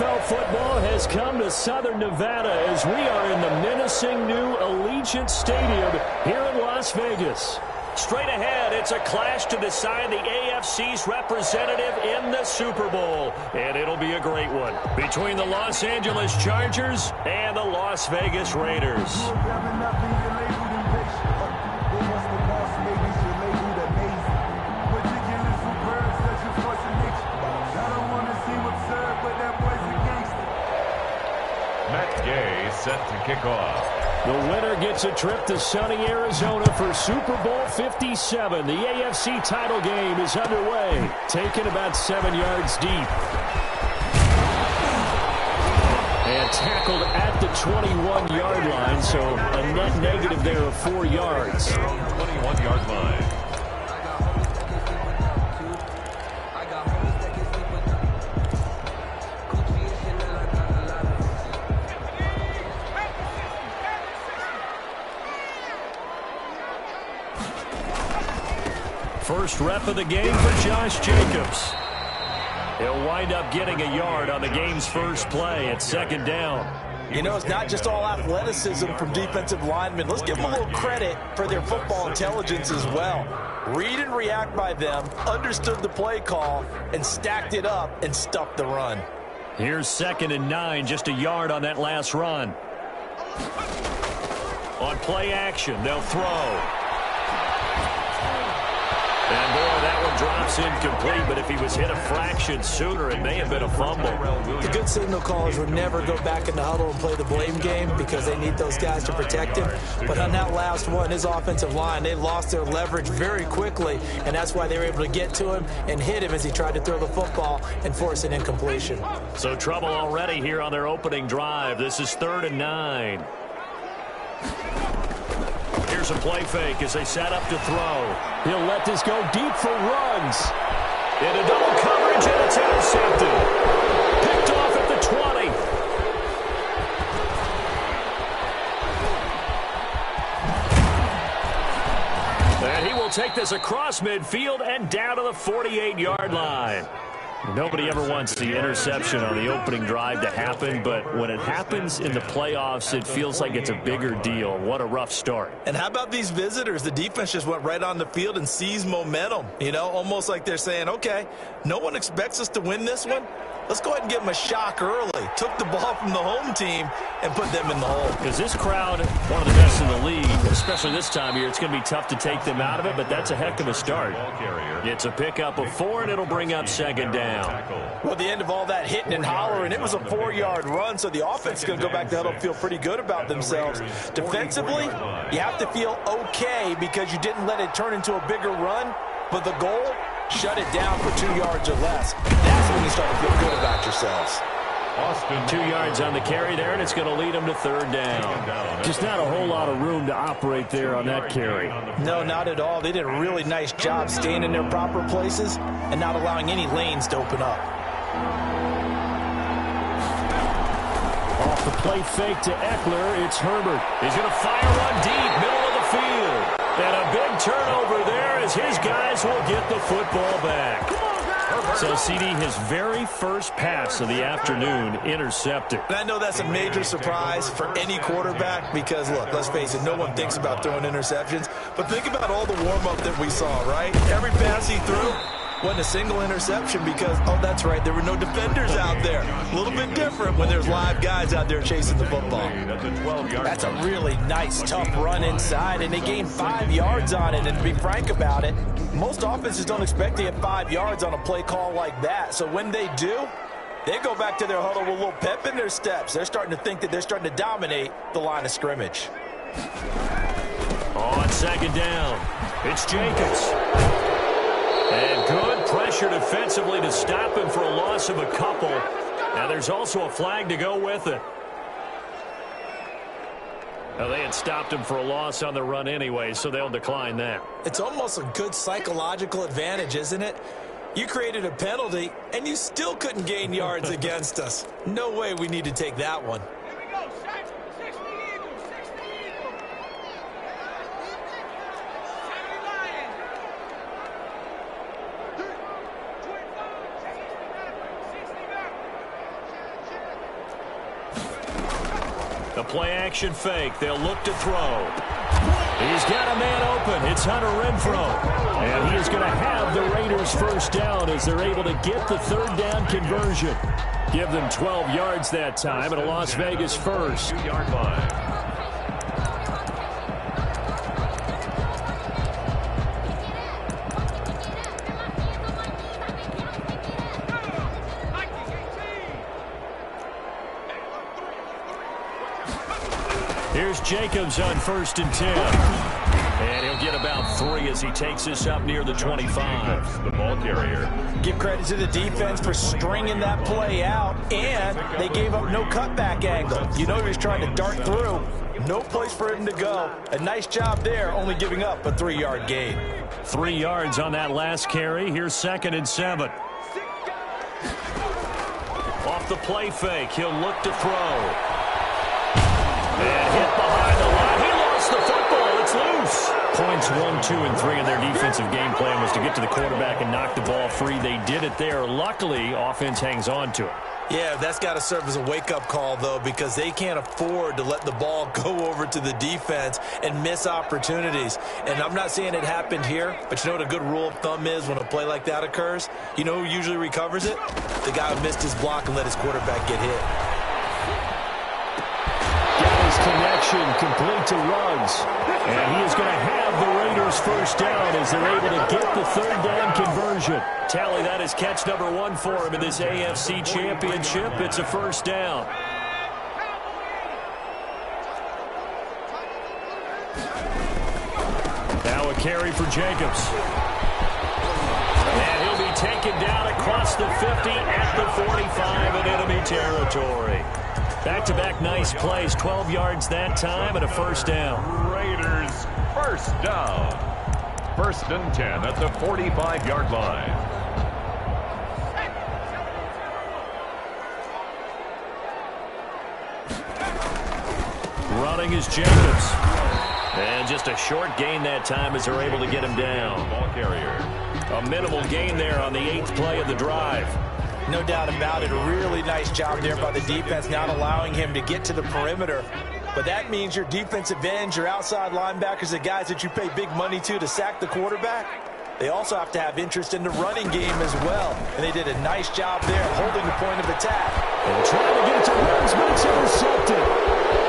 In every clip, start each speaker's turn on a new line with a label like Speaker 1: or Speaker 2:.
Speaker 1: NFL football has come to Southern Nevada as we are in the menacing new Allegiant Stadium here in Las Vegas. Straight ahead, it's a clash to decide the AFC's representative in the Super Bowl. And it'll be a great one between the Los Angeles Chargers and the Las Vegas Raiders.
Speaker 2: Set to kick off.
Speaker 1: The winner gets a trip to sunny Arizona for Super Bowl 57. The AFC title game is underway, taken about 7 yards deep. And tackled at the 21-yard line, so a net negative there of 4 yards.
Speaker 2: 21-yard line.
Speaker 1: First rep of the game for Josh Jacobs. He'll wind up getting a yard on the game's first play at second down.
Speaker 3: You know, it's not just all athleticism from defensive linemen. Let's give them a little credit for their football intelligence as well. Read and react by them, understood the play call, and stacked it up and stuffed the run.
Speaker 1: Here's 2nd and 9, just a yard on that last run. On play action, they'll throw. And, boy, that one drops incomplete, but if he was hit a fraction sooner, it may have been a fumble.
Speaker 3: The good signal callers would never go back in the huddle and play the blame game because they need those guys to protect him. But on that last one, his offensive line, they lost their leverage very quickly, and that's why they were able to get to him and hit him as he tried to throw the football and force an incompletion.
Speaker 1: So trouble already here on their opening drive. This is 3rd and 9. Here's a play fake as they set up to throw. He'll let this go deep for runs. Into double coverage, and it's intercepted. Picked off at the 20. And he will take this across midfield and down to the 48-yard line. Nobody ever wants the interception on the opening drive to happen, but when it happens in the playoffs, it feels like it's a bigger deal. What a rough start.
Speaker 3: And how about these visitors? The defense just went right on the field and seized momentum. You know, almost like they're saying, okay, no one expects us to win this one. Let's go ahead and give them a shock early. Took the ball from the home team and put them in the hole.
Speaker 1: Because this crowd, one of the best in the league, especially this time of year, it's going to be tough to take them out of it, but that's a heck of a start. It's a pickup of 4, and it'll bring up 2nd down.
Speaker 3: Well, at the end of all that hitting and hollering, it was a 4-yard run, so the offense is going to go back to huddle and feel pretty good about themselves. Defensively, you have to feel okay because you didn't let it turn into a bigger run, but the goal, shut it down for 2 yards or less. That's when you start to feel good about yourselves.
Speaker 1: 2 yards on the carry there, and it's going to lead them to 3rd down. Just not a whole lot of room to operate there on that carry.
Speaker 3: No, not at all. They did a really nice job staying in their proper places and not allowing any lanes to open up.
Speaker 1: Off the play fake to Eckler, it's Herbert. He's going to fire one deep, middle of the field. And a big turnover there as his guys will get the football back. So, CD, his very first pass of the afternoon intercepted.
Speaker 3: And I know that's a major surprise for any quarterback because, look, let's face it, no one thinks about throwing interceptions. But think about all the warm-up that we saw, right? Every pass he threw wasn't a single interception because, oh, that's right, there were no defenders out there. A little bit different when there's live guys out there chasing the football. That's a really nice, tough run inside, and they gained 5 yards on it. And to be frank about it, most offenses don't expect to get 5 yards on a play call like that. So when they do, they go back to their huddle with a little pep in their steps. They're starting to think that they're starting to dominate the line of scrimmage.
Speaker 1: On 2nd down, it's Jacobs. And good pressure defensively to stop him for a loss of a couple. Now there's also a flag to go with it. Now, they had stopped him for a loss on the run anyway, so they'll decline that.
Speaker 3: It's almost a good psychological advantage, isn't it? You created a penalty, and you still couldn't gain yards against us. No way we need to take that one.
Speaker 1: A play-action fake. They'll look to throw. He's got a man open. It's Hunter Renfrow. And he is going to have the Raiders first down as they're able to get the third down conversion. Give them 12 yards that time and a Las Vegas first.
Speaker 2: 2-yard line.
Speaker 1: Here's Jacobs on 1st and 10. And he'll get about 3 as he takes this up near the 25.
Speaker 2: The ball carrier.
Speaker 3: Give credit to the defense for stringing that play out, and they gave up no cutback angle. You know he was trying to dart through. No place for him to go. A nice job there, only giving up a 3-yard gain.
Speaker 1: 3 yards on that last carry. Here's 2nd and 7. Off the play fake, he'll look to throw. And hit behind the line. He lost the football. It's loose. Points 1, 2, and 3 in their defensive game plan was to get to the quarterback and knock the ball free. They did it there. Luckily, offense hangs on to it.
Speaker 3: Yeah, that's got to serve as a wake-up call, though, because they can't afford to let the ball go over to the defense and miss opportunities. And I'm not saying it happened here, but you know what a good rule of thumb is when a play like that occurs? You know who usually recovers it? The guy who missed his block and let his quarterback get hit.
Speaker 1: Connection complete to Ruggs. And he is going to have the Raiders first down as they're able to get the third down conversion. Tally, that is catch number 1 for him in this AFC Championship. It's a first down. Now a carry for Jacobs. And he'll be taken down across the 50 at the 45 in enemy territory. Back-to-back nice plays, 12 yards that time and a first down.
Speaker 2: Raiders first down. 1st and 10 at the 45-yard line.
Speaker 1: Running is Jacobs. And just a short gain that time as they're able to get him down.
Speaker 2: Ball carrier.
Speaker 1: A minimal gain there on the 8th play of the drive.
Speaker 3: No doubt about it. A really nice job there by the defense, not allowing him to get to the perimeter. But that means your defensive ends, your outside linebackers, the guys that you pay big money to sack the quarterback, they also have to have interest in the running game as well. And they did a nice job there holding the point of attack.
Speaker 1: And trying to get it to Ruggs, but it's intercepted.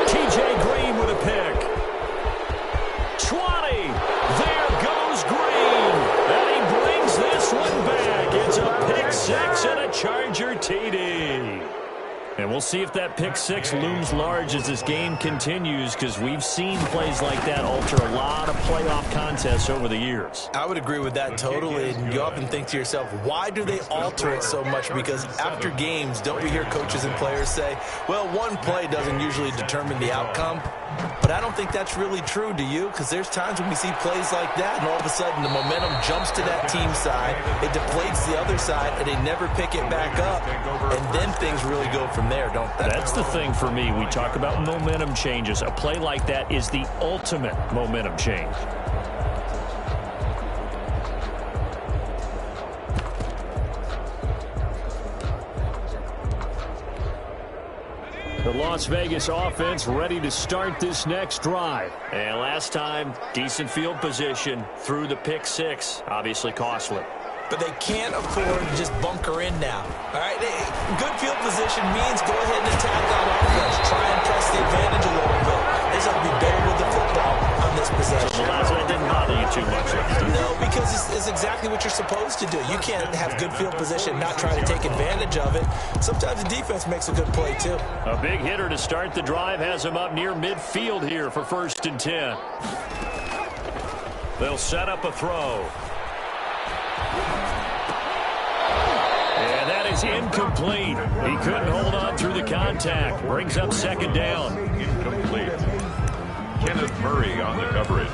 Speaker 1: T.J. Green with a pick. 20. There goes Green. And he brings this one back. It's a pick 6 and a Charger TD. And we'll see if that pick 6 looms large as this game continues, because we've seen plays like that alter a lot of playoff contests over the years.
Speaker 3: I would agree with that totally. And you often think to yourself, why do they alter it so much? Because after games, don't we hear coaches and players say, well, one play doesn't usually determine the outcome? But I don't think that's really true, do you? Because there's times when we see plays like that, and all of a sudden the momentum jumps to that team side, it deflates the other side, and they never pick it back up. And then things really go from there, don't they?
Speaker 1: That's the thing for me. We talk about momentum changes. A play like that is the ultimate momentum change. The Las Vegas offense ready to start this next drive. And last time, decent field position through the pick 6. Obviously costly.
Speaker 3: But they can't afford to just bunker in now. All right, good field position means go ahead and attack on offense. Try and press the advantage a little bit. They just have to be better with the football on this possession.
Speaker 1: So last one didn't bother you too much.
Speaker 3: No, because it's exactly what you're supposed to do. You can't have good field position, not try to take advantage of it. Sometimes the defense makes a good play, too.
Speaker 1: A big hitter to start the drive has him up near midfield here for 1st and 10. They'll set up a throw. And that is incomplete. He couldn't hold on through the contact. Brings up 2nd down.
Speaker 2: Incomplete. Kenneth Murray on the coverage.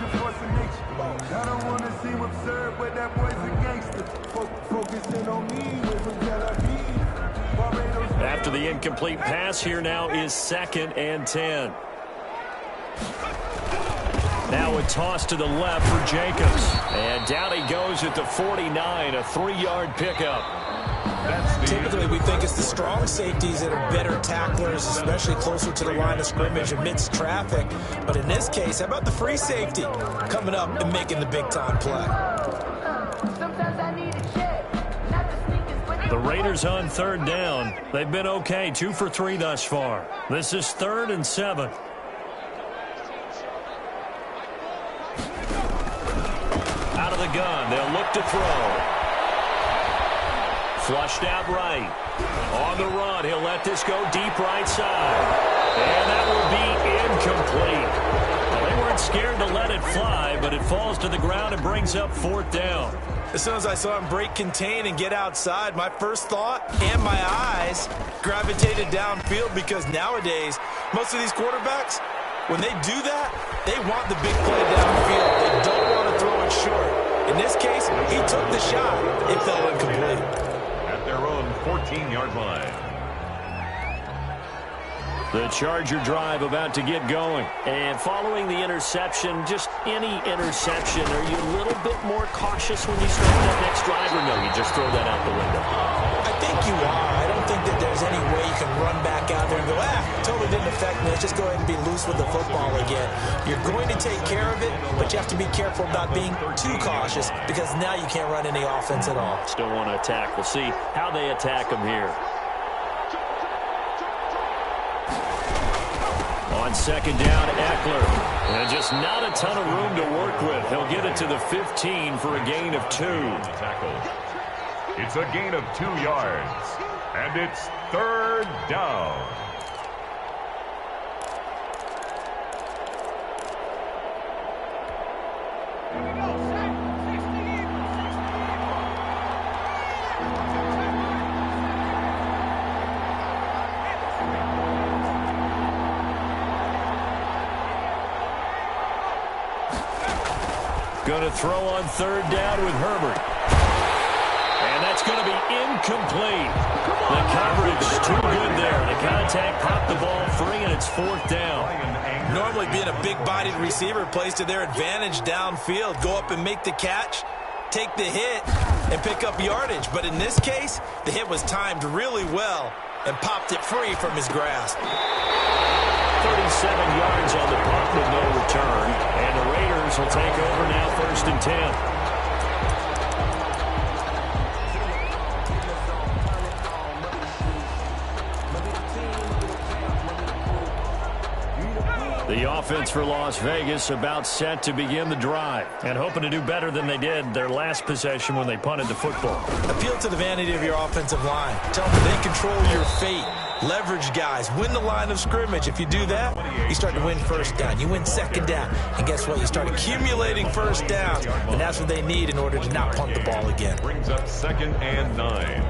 Speaker 1: After the incomplete pass, here now is 2nd and 10. Now a toss to the left for Jacobs. And down he goes at the 49, a 3-yard pickup.
Speaker 3: Typically, we think it's the strong safeties that are better tacklers, especially closer to the line of scrimmage amidst traffic. But in this case, how about the free safety coming up and making the big-time play?
Speaker 1: The Raiders on third down. They've been okay, 2 for 3 thus far. This is 3rd and 7. Out of the gun, they'll look to throw. Flushed out right. On the run, he'll let this go deep right side. And that will be incomplete. Well, they weren't scared to let it fly, but it falls to the ground and brings up 4th down.
Speaker 3: As soon as I saw him break contain and get outside, my first thought and my eyes gravitated downfield, because nowadays, most of these quarterbacks, when they do that, they want the big play downfield. They don't want to throw it short. In this case, he took the shot. It fell incomplete.
Speaker 2: At their own 14-yard line.
Speaker 1: The Charger drive about to get going. And following the interception, just any interception, are you a little bit more cautious when you start that next drive, or no, you just throw that out the window?
Speaker 3: I think you are. I don't think that there's any way you can run back out there and go, totally didn't affect me. Let's just go ahead and be loose with the football again. You're going to take care of it, but you have to be careful about being too cautious, because now you can't run any offense at all.
Speaker 1: Still want to attack. We'll see how they attack them here. On second down, Eckler. And just not a ton of room to work with. He'll get it to the 15 for a gain of 2.
Speaker 2: It's a gain of 2 yards. And it's 3rd down.
Speaker 1: Going to throw on 3rd down with Herbert. And that's going to be incomplete. The coverage too good there. The contact popped the ball free, and it's 4th down.
Speaker 3: Normally, being a big-bodied receiver plays to their advantage downfield. Go up and make the catch, take the hit, and pick up yardage. But in this case, the hit was timed really well and popped it free from his grasp.
Speaker 1: 37 yards on the punt with no return. And the Raiders will take over now, 1st and 10. The offense for Las Vegas about set to begin the drive, and hoping to do better than they did their last possession when they punted the football.
Speaker 3: Appeal to the vanity of your offensive line. Tell them they control your fate. Leverage guys. Win the line of scrimmage. If you do that, you start to win 1st down. You win 2nd down. And guess what? You start accumulating 1st downs. And that's what they need in order to not punt the ball again.
Speaker 2: Brings up 2nd and 9.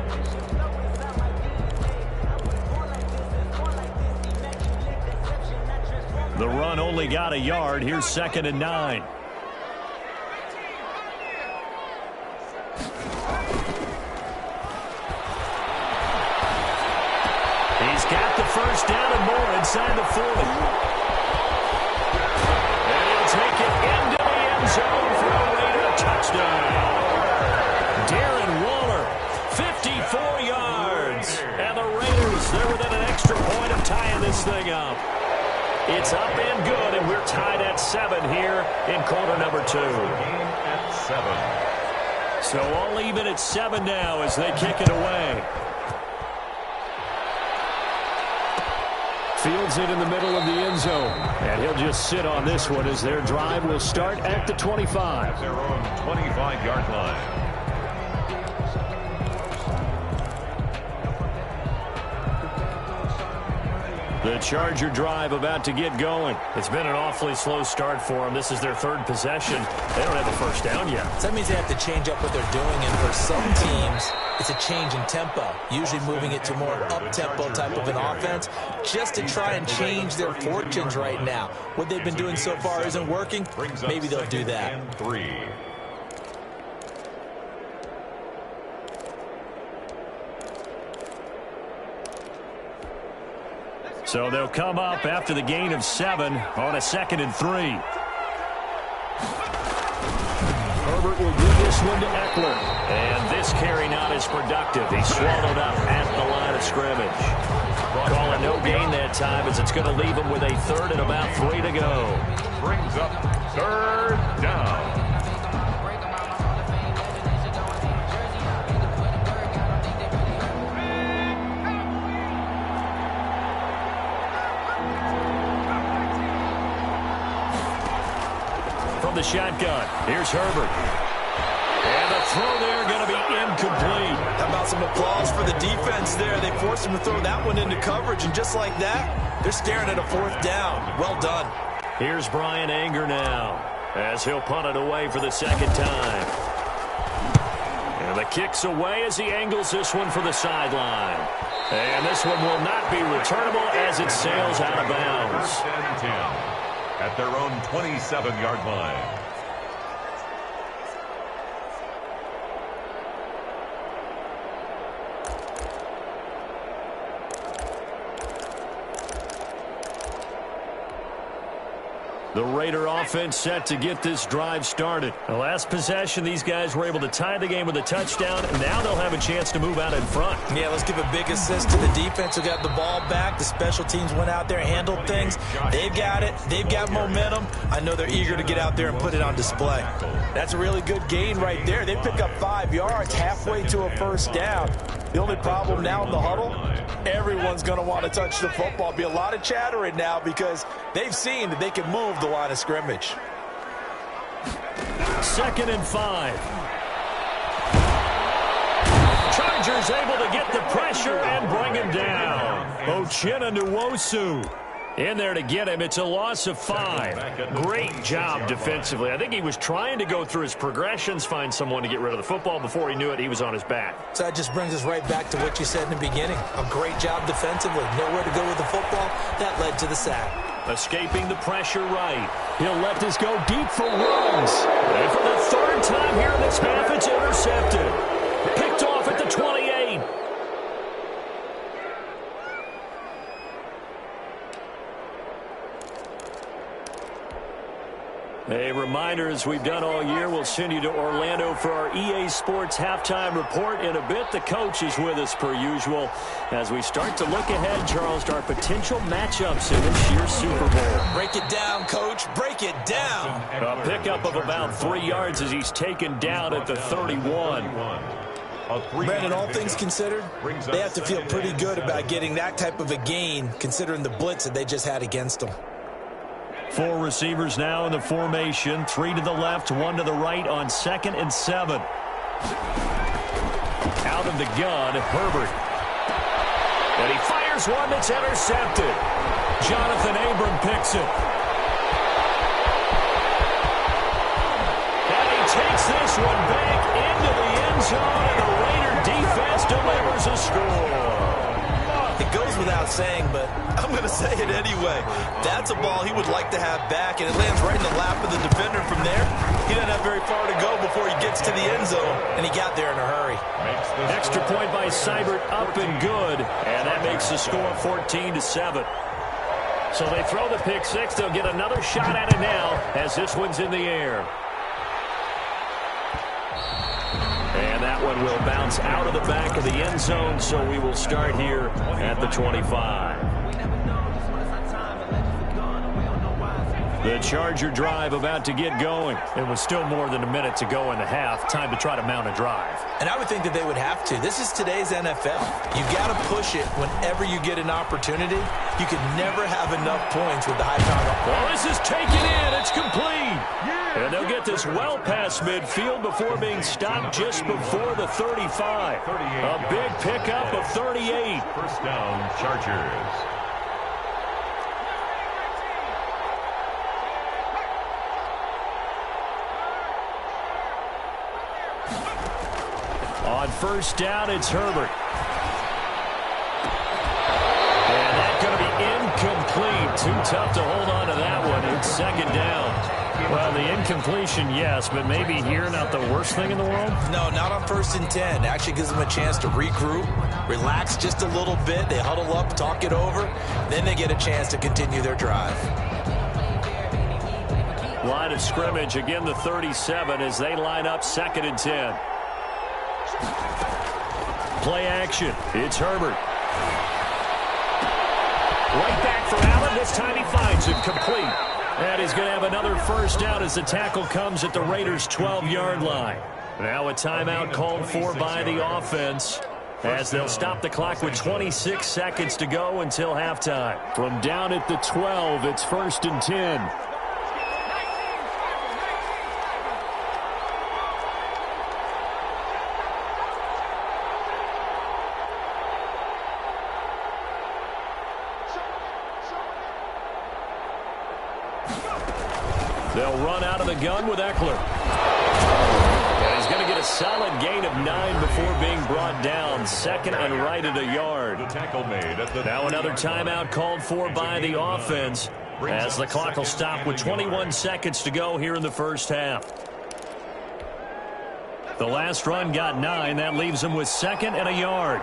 Speaker 1: The run only got a yard. Here's 2nd and 9. He's got the 1st down and more inside the 40. And he'll take it into the end zone for a Raider touchdown. Darren Waller, 54 yards. And the Raiders, they're within an extra point of tying this thing up. It's up and good, and we're tied at 7 here in quarter number 2.
Speaker 2: Game at 7.
Speaker 1: So all even at 7 now as they kick it away. Fields it in the middle of the end zone. And he'll just sit on this one as their drive will start at the 25.
Speaker 2: Their own 25-yard line.
Speaker 1: The Charger drive about to get going. It's been an awfully slow start for them. This is their 3rd possession. They don't have a 1st down yet.
Speaker 3: So that means they have to change up what they're doing, and for some teams, it's a change in tempo, usually moving it to more up-tempo type of an offense, just to try and change their fortunes right now. What they've been doing so far isn't working. Maybe they'll do that.
Speaker 2: 2nd and 3.
Speaker 1: So they'll come up after the gain of 7 on a 2nd and 3. Herbert will give this this one to Eckler. And this carry not as productive. He's swallowed up at the line of scrimmage. Calling no gain that time as it's going to leave him with a third and about 3 to go.
Speaker 2: Brings up third down.
Speaker 1: From the shotgun, here's Herbert. And the throw there going to be incomplete.
Speaker 3: How about some applause for the defense there? They forced him to throw that one into coverage, and just like that, they're staring at a 4th down. Well done.
Speaker 1: Here's Brian Anger now as he'll punt it away for the second time. And the kick's away as he angles this one for the sideline. And this one will not be returnable as it sails out of bounds.
Speaker 2: 10-10 at their own 27-yard line.
Speaker 1: The Raider offense set to get this drive started. The last possession, these guys were able to tie the game with a touchdown, and now they'll have a chance to move out in front.
Speaker 3: Yeah, let's give a big assist to the defense who got the ball back. The special teams went out there and handled things. They've got it. They've got momentum. I know they're eager to get out there and put it on display. That's a really good gain right there. They pick up 5 yards halfway to a first down. The only problem now in the huddle, everyone's going to want to touch the football. Be a lot of chattering now because they've seen that they can move the line of scrimmage.
Speaker 1: 2nd and 5. Chargers able to get the pressure and bring him down. Uchenna Nwosu in there to get him. It's a loss of 5. Great job defensively. I think he was trying to go through his progressions, find someone to get rid of the football. Before he knew it, he was on his back.
Speaker 3: So that just brings us right back to what you said in the beginning. A great job defensively. Nowhere to go with the football. That led to the sack.
Speaker 1: Escaping the pressure right. He'll let this go deep for Ruggs. And for the 3rd time here in this half, it's intercepted. Picked off at the 28. A reminder, as we've done all year, we'll send you to Orlando for our EA Sports halftime report in a bit. The coach is with us per usual as we start to look ahead, Charles, to our potential matchups in this year's Super Bowl.
Speaker 3: Break it down, Coach. Break it down.
Speaker 1: A pickup of about 3 yards as he's taken down at the 31.
Speaker 3: Brandon, all things considered, they have to feel pretty good about getting that type of a gain considering the blitz that they just had against them.
Speaker 1: 4 receivers now in the formation. 3 to the left, 1 to the right on 2nd and 7. Out of the gun, Herbert. And he fires one that's intercepted. Jonathan Abram picks it. And he takes this one back into the end zone, and the Raider defense delivers a score.
Speaker 3: It goes without saying, but I'm going to say it anyway. That's a ball he would like to have back, and it lands right in the lap of the defender from there. He doesn't have very far to go before he gets to the end zone, and he got there in a hurry.
Speaker 1: Extra point by Seibert, up and good, and that makes the score 14-7. So they throw the pick six. They'll get another shot at it now as this one's in the air. And that one will bounce out of the back of the end zone, so we will start here at the 25. The Charger drive about to get going. It was still more than a minute to go in the half. Time to try to mount a drive.
Speaker 3: And I would think that they would have to. This is today's NFL. You've got to push it whenever you get an opportunity. You can never have enough points with the high-powered offense.
Speaker 1: Well, this is taken in. It's complete. And they'll get this well past midfield before being stopped just before the 35. A big pickup of 38.
Speaker 2: First down, Chargers.
Speaker 1: On first down, it's Herbert. And that's going to be incomplete. Too tough to hold on to that one. It's 2nd down. Well, the incompletion, yes, but maybe here not the worst thing in the world?
Speaker 3: No, not on 1st and 10. Actually gives them a chance to regroup, relax just a little bit. They huddle up, talk it over. Then they get a chance to continue their drive.
Speaker 1: Line of scrimmage, again the 37 as they line up 2nd and 10. Play action. It's Herbert. Right back for Allen. This time he finds him complete. And he's going to have another first down as the tackle comes at the Raiders' 12-yard line. Now a timeout called for by the offense as they'll stop the clock with 26 seconds to go until halftime. From down at the 12, it's 1st and 10. They'll run out of the gun with Eckler. And he's going to get a solid gain of 9 before being brought down. 2nd and right at a yard. Now another timeout called for by the offense as the clock will stop with 21 seconds to go here in the first half. The last run got 9. That leaves them with 2nd and a yard.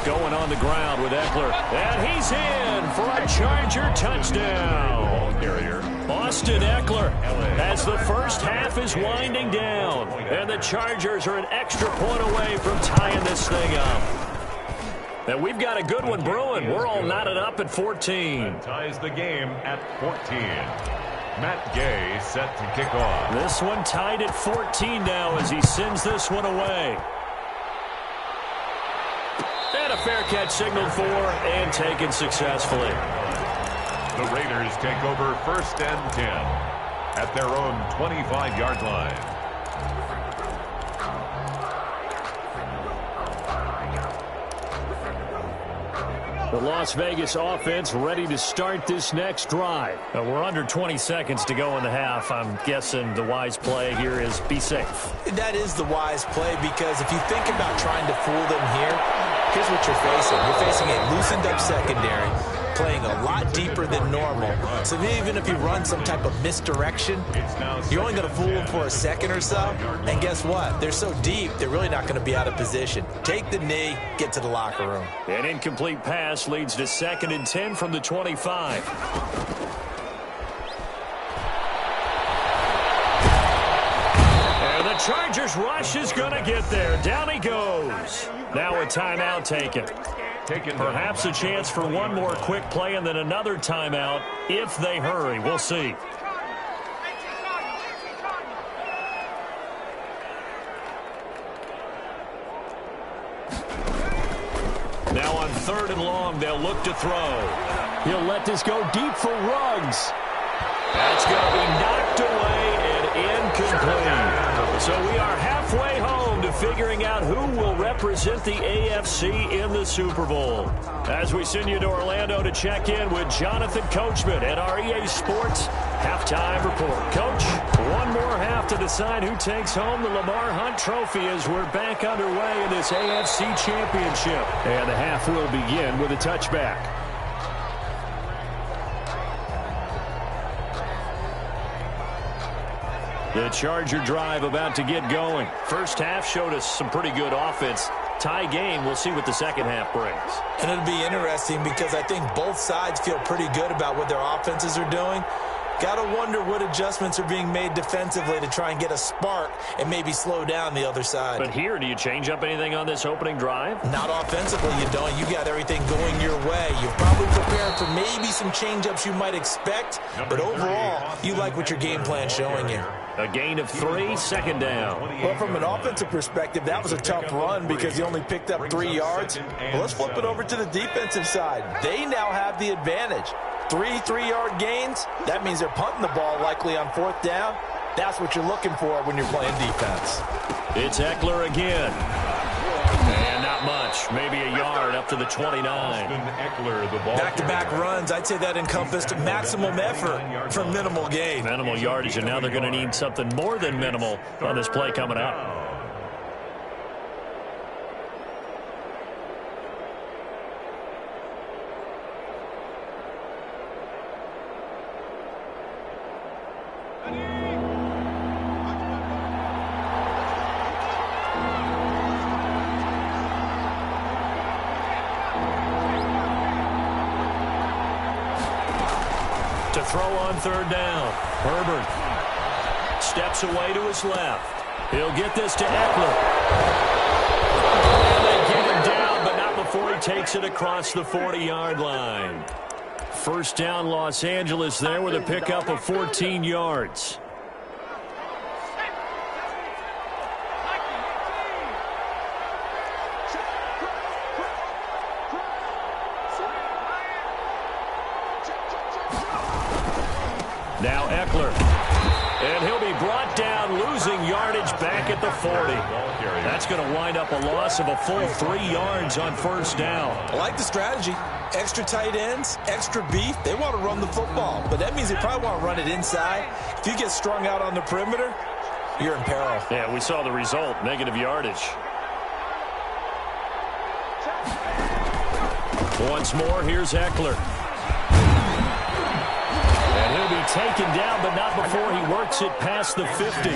Speaker 1: Going on the ground with Eckler. And he's in for a Charger touchdown. Austin Eckler as the first half is winding down. And the Chargers are an extra point away from tying this thing up. And we've got a good one brewing. We're all knotted up at 14.
Speaker 2: And ties the game at 14. Matt Gay set to kick off.
Speaker 1: This one tied at 14 now as he sends this one away. And a fair catch signaled for and taken successfully.
Speaker 2: The Raiders take over 1st and 10 at their own 25-yard line.
Speaker 1: The Las Vegas offense ready to start this next drive. We're under 20 seconds to go in the half. I'm guessing the wise play here is be safe.
Speaker 3: That is the wise play because if you think about trying to fool them here, here's what you're facing. You're facing a loosened up secondary, playing a lot deeper than normal. So even if you run some type of misdirection, you're only going to fool them for a second or so. And guess what? They're so deep, they're really not going to be out of position. Take the knee, get to the locker room.
Speaker 1: An incomplete pass leads to 2nd and 10 from the 25. And the Chargers rush is going to get there. Down he goes. Now a timeout taken. Perhaps a chance for one more quick play and then another timeout if they hurry. We'll see. Now on 3rd and long, they'll look to throw. He'll let this go deep for Ruggs. That's going to be knocked away and incomplete. So we are halfway home to figuring out who will represent the AFC in the Super Bowl. As we send you to Orlando to check in with Jonathan Coachman at our EA Sports Halftime Report. Coach, one more half to decide who takes home the Lamar Hunt Trophy as we're back underway in this AFC Championship. And the half will begin with a touchback. The Charger drive about to get going. First half showed us some pretty good offense. Tie game, we'll see what the second half brings.
Speaker 3: And it'll be interesting because I think both sides feel pretty good about what their offenses are doing. Got to wonder what adjustments are being made defensively to try and get a spark and maybe slow down the other side.
Speaker 1: But here, do you change up anything on this opening drive?
Speaker 3: Not offensively, you don't. You got everything going your way. You've probably prepared for maybe some change-ups you might expect. But overall, you like what your game plan's showing you.
Speaker 1: A gain of 3, 2nd down.
Speaker 3: Well, from an offensive perspective, that was a tough run because he only picked up 3 yards. Well, let's flip it over to the defensive side. They now have the advantage. 3 3-yard gains, that means they're punting the ball likely on 4th down. That's what you're looking for when you're playing defense.
Speaker 1: It's Eckler again. And not much, maybe a yard up to the 29.
Speaker 3: Back-to-back runs, I'd say that encompassed maximum effort for minimal gain.
Speaker 1: Minimal yardage, and now they're going to need something more than minimal on this play coming up. throw on third down. Herbert steps away to his left. He'll get this to Eckler. And they get him down, but not before he takes it across the 40-yard line. First down, Los Angeles there with a pickup of 14 yards. Now Eckler. And he'll be brought down, losing yardage back at the 40. That's going to wind up a loss of a full 3 yards on first down.
Speaker 3: I like the strategy. Extra tight ends, extra beef. They want to run the football, but that means they probably want to run it inside. If you get strung out on the perimeter, you're in peril.
Speaker 1: Yeah, we saw the result, negative yardage. Once more, here's Eckler. Taken down, but not before he works it past the 50.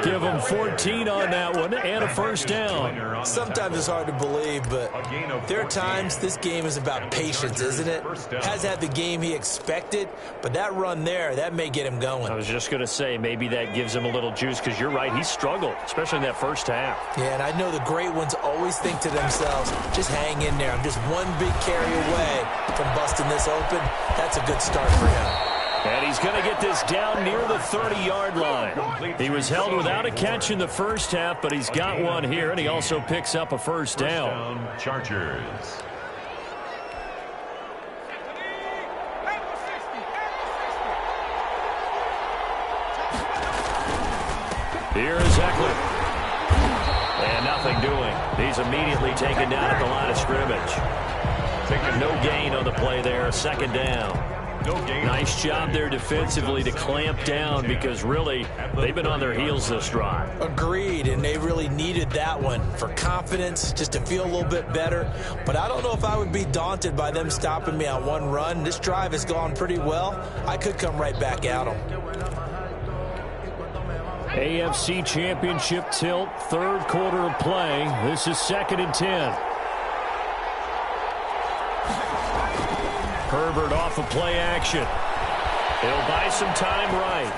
Speaker 1: Give him 14 on that one and a first down.
Speaker 3: Sometimes it's hard to believe, but there are times this game is about patience, isn't it? Has had the game he expected, but that run there, that may get him going.
Speaker 1: I was just going to say, maybe that gives him a little juice, because you're right, he struggled, especially in that first half.
Speaker 3: Yeah, and I know the great ones always think to themselves, just hang in there. I'm just one big carry away from busting this open. That's a good start for him.
Speaker 1: And he's going to get this down near the 30-yard line. He was held without a catch in the first half, but he's got one here, and he also picks up a first down.
Speaker 2: Chargers.
Speaker 1: Here is Eckler. And nothing doing. He's immediately taken down at the line of scrimmage. No gain on the play there, second down. Nice job there defensively to clamp down, because really they've been on their heels this drive.
Speaker 3: Agreed, and they really needed that one for confidence, just to feel a little bit better. But I don't know if I would be daunted by them stopping me on one run. This drive has gone pretty well. I could come right back at them.
Speaker 1: AFC Championship tilt, third quarter of play. This is 2nd and 10. Herbert off of play action. He'll buy some time right.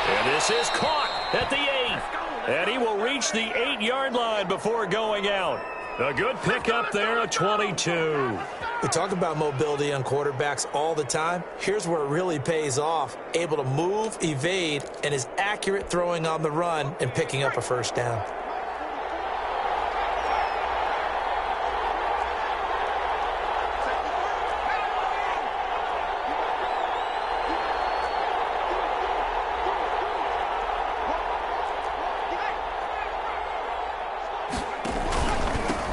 Speaker 1: And this is caught at the 8. And he will reach the 8-yard line before going out. A good pickup there, a 22.
Speaker 3: We talk about mobility on quarterbacks all the time. Here's where it really pays off. Able to move, evade, and is accurate throwing on the run and picking up a first down.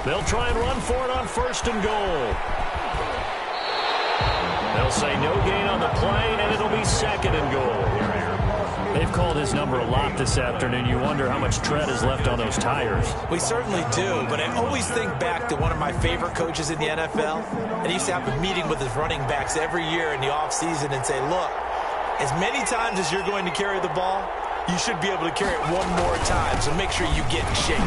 Speaker 1: They'll try and run for it on 1st and goal. They'll say no gain on the play, and it'll be 2nd and goal. They've called his number a lot this afternoon. You wonder how much tread is left on those tires.
Speaker 3: We certainly do, but I always think back to one of my favorite coaches in the NFL, and he used to have a meeting with his running backs every year in the offseason and say, look, as many times as you're going to carry the ball, you should be able to carry it one more time, so make sure you get in shape.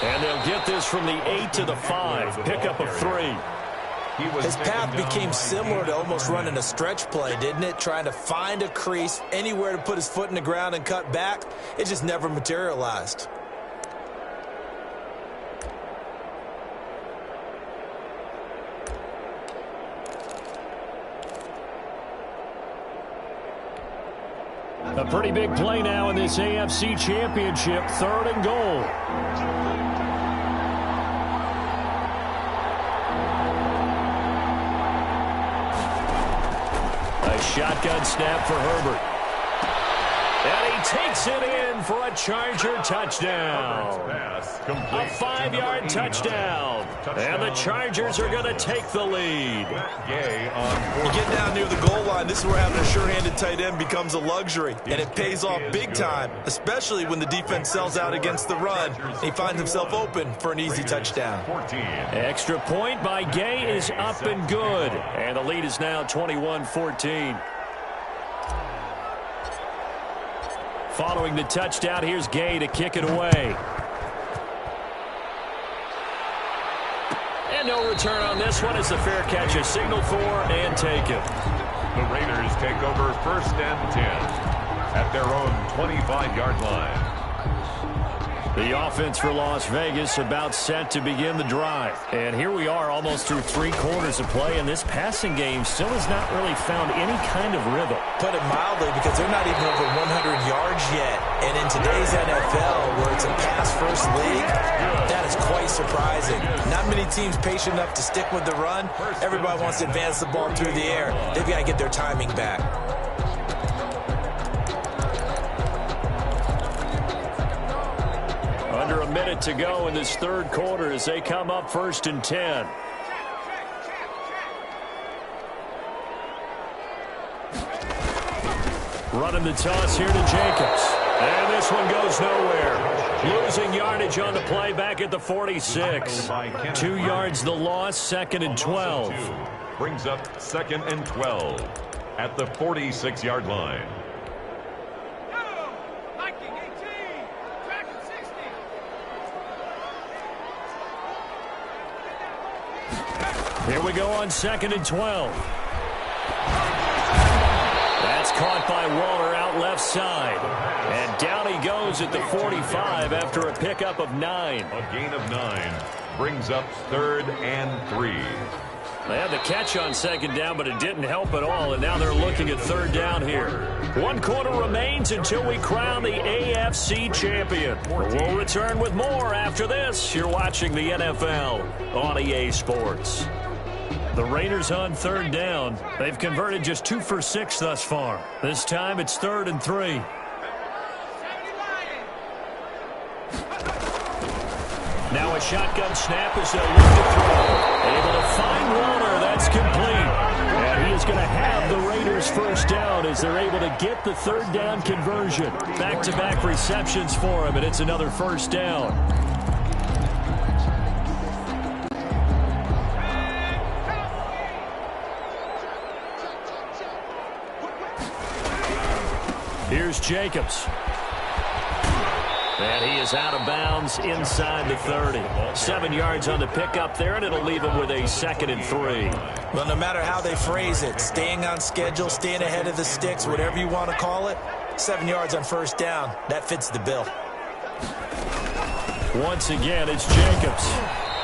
Speaker 1: And they'll get this from the 8 to the 5. Pickup of 3.
Speaker 3: His path became similar to almost running a stretch play, didn't it? Trying to find a crease, anywhere to put his foot in the ground and cut back. It just never materialized.
Speaker 1: A pretty big play now in this AFC Championship, 3rd and goal. Shotgun snap for Herbert. And he takes it in for a Charger touchdown. A 5-yard touchdown. And the Chargers are going to take the lead.
Speaker 3: You get down near the goal line, this is where having a sure-handed tight end becomes a luxury. And it pays off big time, especially when the defense sells out against the run. He finds himself open for an easy touchdown.
Speaker 1: Extra point by Gay is up and good. And the lead is now 21-14. Following the touchdown, here's Gay to kick it away. And no return on this one as the fair catch is signaled for and taken.
Speaker 2: The Raiders take over 1st and 10 at their own 25-yard line.
Speaker 1: The offense for Las Vegas about set to begin the drive. And here we are almost through 3 quarters of play, and this passing game still has not really found any kind of rhythm.
Speaker 3: Put it mildly, because they're not even over 100 yards yet. And in today's NFL, where it's a pass-first league, that is quite surprising. Not many teams patient enough to stick with the run. Everybody wants to advance the ball through the air. They've got to get their timing back.
Speaker 1: Under a minute to go in this 3rd quarter as they come up 1st and 10. Running the toss here to Jacobs. And this one goes nowhere. Losing yardage on the play back at the 46. 2 yards the loss, 2nd and 12.
Speaker 2: Brings up 2nd and 12 at the 46-yard line.
Speaker 1: Here we go on 2nd and 12. That's caught by Waller out left side. And down he goes at the 45 after a pickup of 9.
Speaker 2: A gain of 9 brings up 3rd and 3.
Speaker 1: They had the catch on 2nd down, but it didn't help at all, and now they're looking at 3rd down here. 1 quarter remains until we crown the AFC champion. We'll return with more after this. You're watching the NFL on EA Sports. The Raiders on 3rd down. They've converted just 2 for 6 thus far. This time it's 3rd and 3. Now a shotgun snap as they look to throw. Able to find Waller. That's complete. And he is going to have the Raiders 1st down as they're able to get the 3rd down conversion. Back-to-back receptions for him, and it's another 1st down. Here's Jacobs. And he is out of bounds inside the 30. 7 yards on the pickup there, and it'll leave him with a 2nd and 3.
Speaker 3: Well, no matter how they phrase it, staying on schedule, staying ahead of the sticks, whatever you want to call it, 7 yards on 1st down. That fits the bill.
Speaker 1: Once again, it's Jacobs.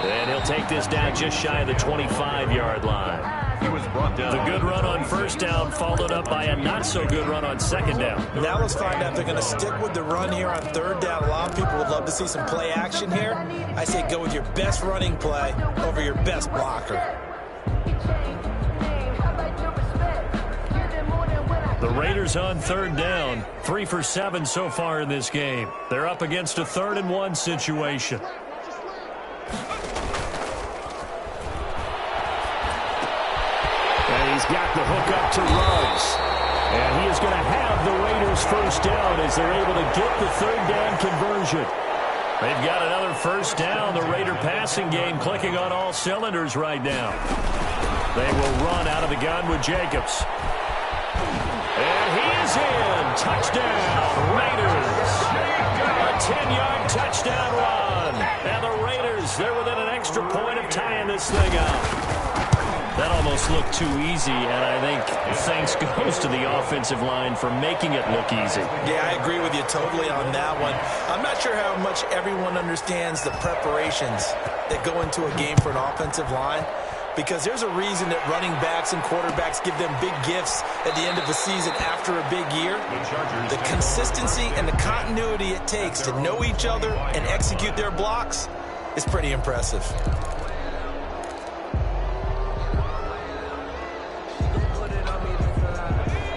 Speaker 1: And he'll take this down just shy of the 25-yard line.
Speaker 2: He was brought down.
Speaker 1: The good run on 1st down followed up by a not-so-good run on 2nd down.
Speaker 3: Now let's find out if they're going to stick with the run here on 3rd down. A lot of people would love to see some play action here. I say go with your best running play over your best blocker.
Speaker 1: The Raiders on 3rd down. 3 for 7 so far in this game. They're up against a 3rd and 1 situation. And he's got the hook up to Ruggs. And he is going to have the Raiders 1st down as they're able to get the 3rd down conversion. They've got another 1st down. The Raider passing game clicking on all cylinders right now. They will run out of the gun with Jacobs. And he is in. Touchdown, Raiders. A 10-yard touchdown run. And the Raiders, they're within an extra point of tying this thing up. That almost looked too easy, and I think thanks goes to the offensive line for making it look easy.
Speaker 3: Yeah, I agree with you totally on that one. I'm not sure how much everyone understands the preparations that go into a game for an offensive line, because there's a reason that running backs and quarterbacks give them big gifts at the end of the season after a big year. The consistency and the continuity it takes to know each other and execute their blocks is pretty impressive.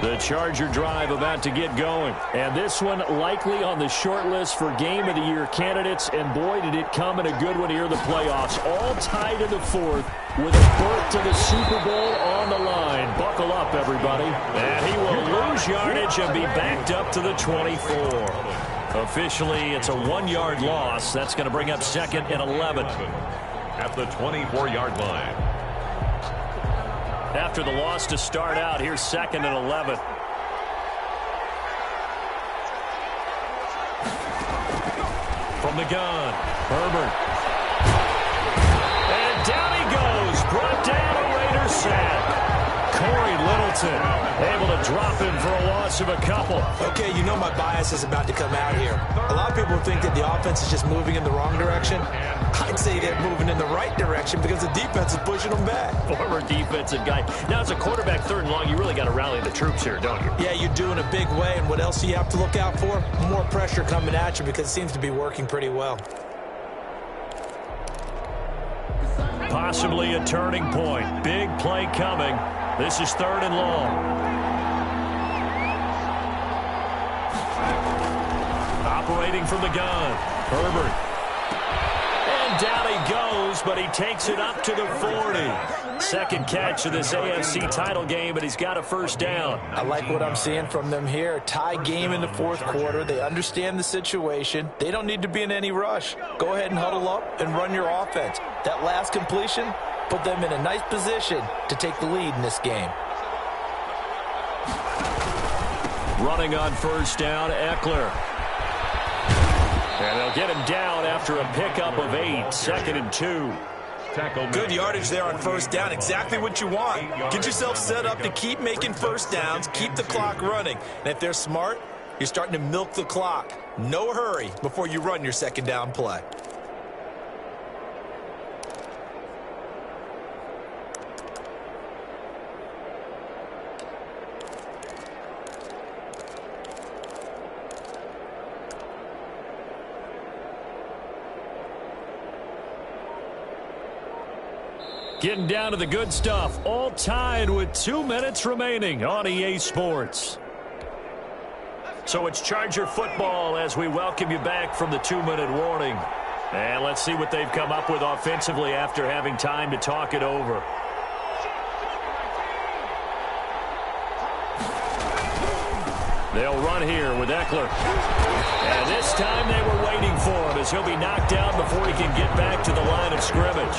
Speaker 1: The Charger drive about to get going. And this one likely on the short list for Game of the Year candidates. And boy, did it come in a good one here in the playoffs. All tied in the 4th with a berth to the Super Bowl on the line. Buckle up, everybody. And he will lose yardage and be backed up to the 24. Officially, it's a 1-yard loss. That's going to bring up 2nd and 11.
Speaker 2: At the 24-yard line.
Speaker 1: After the loss to start out, here's 2nd and 11. From the gun, Herbert. And down he goes. Brought down a Raider sack. Corey Little Johnson able to drop him for a loss of a couple.
Speaker 3: Okay, you know my bias is about to come out here. A lot of people think that the offense is just moving in the wrong direction. I'd say they're moving in the right direction because the defense is pushing them back.
Speaker 1: Former defensive guy. Now, as a quarterback, 3rd and long, you really got to rally the troops here, don't you?
Speaker 3: Yeah, you do in a big way. And what else do you have to look out for? More pressure coming at you because it seems to be working pretty well.
Speaker 1: Possibly a turning point. Big play coming. This is 3rd and long. Operating from the gun. Herbert. And down he goes, but he takes it up to the 40. Second catch of this AFC title game, but he's got a first down.
Speaker 3: I like what I'm seeing from them here. Tie game in the 4th quarter. They understand the situation. They don't need to be in any rush. Go ahead and huddle up and run your offense. That last completion put them in a nice position to take the lead in this game.
Speaker 1: Running on first down, Eckler. And they'll get him down after a pickup of 8. 2nd and 2.
Speaker 3: Good yardage there on first down. Exactly what you want. Get yourself set up to keep making first downs, keep the clock running. And if they're smart, you're starting to milk the clock. No hurry before you run your second down play.
Speaker 1: Getting down to the good stuff. All tied with 2 minutes remaining on EA Sports. So it's Charger football as we welcome you back from the 2-minute warning. And let's see what they've come up with offensively after having time to talk it over. They'll run here with Eckler. And this time they were waiting for him as he'll be knocked down before he can get back to the line of scrimmage.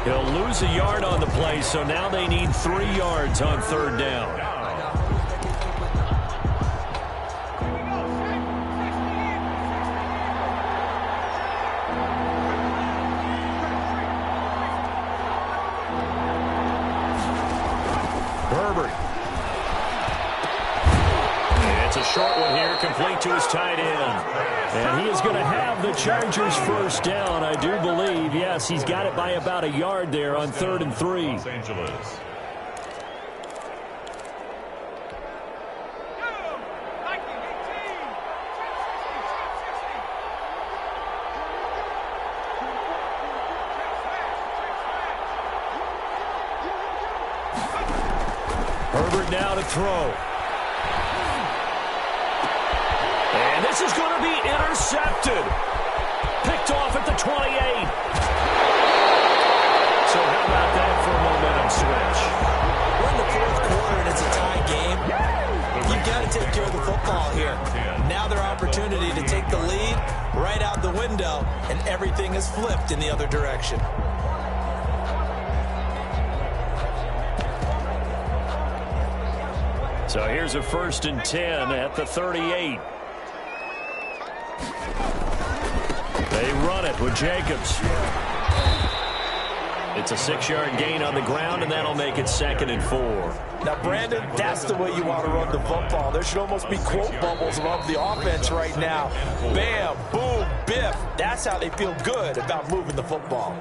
Speaker 1: He'll lose a yard on the play, so now they need 3 yards on 3rd down. Herbert. It's a short one here, complete to his tight end. And he is going to have the Chargers first down, I do believe. Yes, he's got it by about a yard there on 3rd and 3.
Speaker 2: Los Angeles.
Speaker 1: Herbert now to throw. And this is going to be intercepted. Picked off at the 28. So how about that for a momentum switch?
Speaker 3: We're in the 4th quarter and it's a tie game. You've got to take care of the football here. Now their opportunity to take the lead right out the window, and everything is flipped in the other direction.
Speaker 1: So here's a 1st and 10 at the 38. They run it with Jacobs. It's a 6-yard gain on the ground, and that'll make it 2nd and 4.
Speaker 3: Now, Brandon, that's the way you want to run the football. There should almost be quote bubbles above the offense right now. Bam, boom, biff. That's how they feel good about moving the football.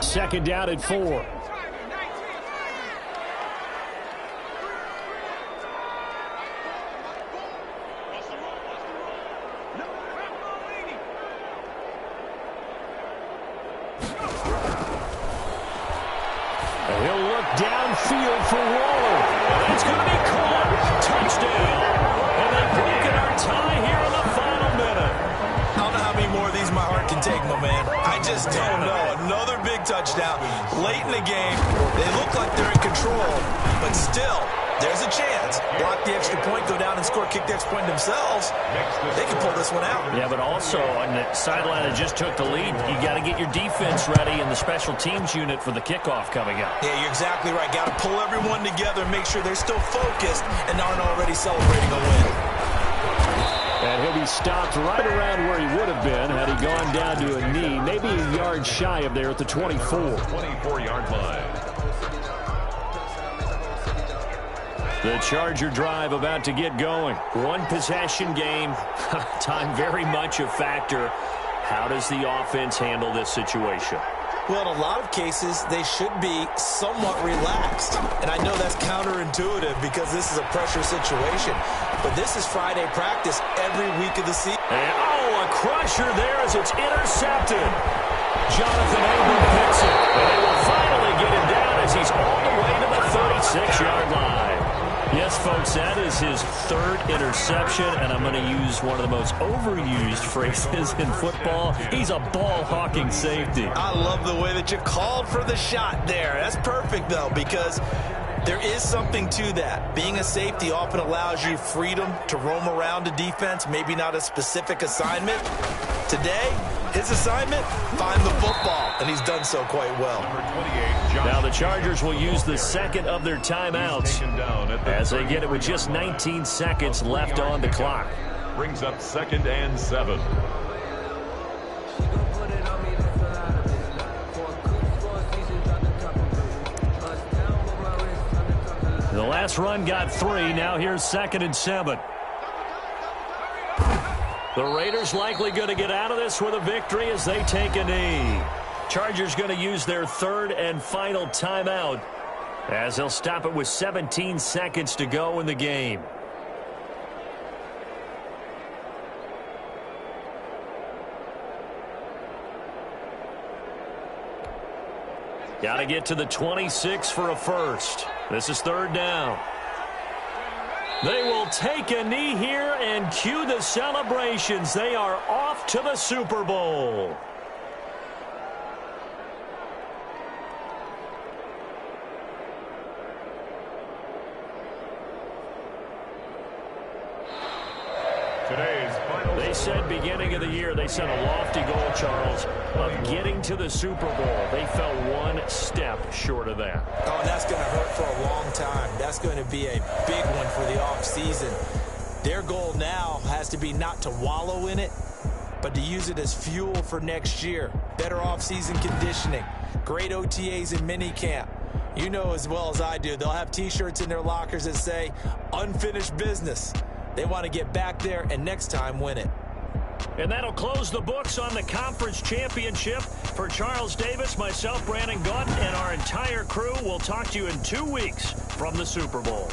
Speaker 1: Second down at 4. He'll look downfield for Waller. And it's going to be caught. Touchdown. And they've broken our tie here in the final minute.
Speaker 3: I don't know how many more of these my heart can take, my man. I just don't know. Another big touchdown. Late in the game, they look like they're in control. But still, there's a chance. Block the extra point, go down and score, kick the extra point themselves. They can pull this one out.
Speaker 1: Yeah, but also on the sideline that just took the lead, you got to get your defense ready in the special teams unit for the kickoff coming up.
Speaker 3: Yeah, you're exactly right. Got to pull everyone together and make sure they're still focused and aren't already celebrating a win.
Speaker 1: And he'll be stopped right around where he would have been had he gone down to a knee, maybe a yard shy of there at the 24.
Speaker 2: 24-yard line.
Speaker 1: The Charger drive about to get going. One possession game. Time very much a factor. How does the offense handle this situation?
Speaker 3: Well, in a lot of cases, they should be somewhat relaxed. And I know that's counterintuitive because this is a pressure situation. But this is Friday practice every week of the season.
Speaker 1: And, a crusher there as it's intercepted. Jonathan Abram picks it. And they will finally get him down as he's all the way to the 36-yard line. Yes, folks, that is his third interception, and I'm going to use one of the most overused phrases in football. He's a ball-hawking safety.
Speaker 3: I love the way that you called for the shot there. That's perfect, though, because there is something to that. Being a safety often allows you freedom to roam around a defense, maybe not a specific assignment. Today, his assignment, find the football, and he's done so quite well.
Speaker 1: Now the Chargers will use the second of their timeouts as they get it with just 19 seconds left on the clock.
Speaker 2: Brings up 2nd and 7.
Speaker 1: The last run got 3. Now here's 2nd and 7. The Raiders likely going to get out of this with a victory as they take a knee. Chargers going to use their third and final timeout as they'll stop it with 17 seconds to go in the game. Got to get to the 26 for a first. This is 3rd down. They will take a knee here and cue the celebrations. They are off to the Super Bowl. They said beginning of the year, they set a lofty goal, Charles, of getting to the Super Bowl. They fell one step short of that.
Speaker 3: Oh, and that's going to hurt for a long time. That's going to be a big one for the offseason. Their goal now has to be not to wallow in it, but to use it as fuel for next year. Better offseason conditioning, great OTAs and minicamp. You know as well as I do, they'll have T-shirts in their lockers that say, unfinished business. They want to get back there and next time win it.
Speaker 1: And that'll close the books on the conference championship. For Charles Davis, myself, Brandon Gaudin, and our entire crew, we'll talk to you in 2 weeks from the Super Bowl.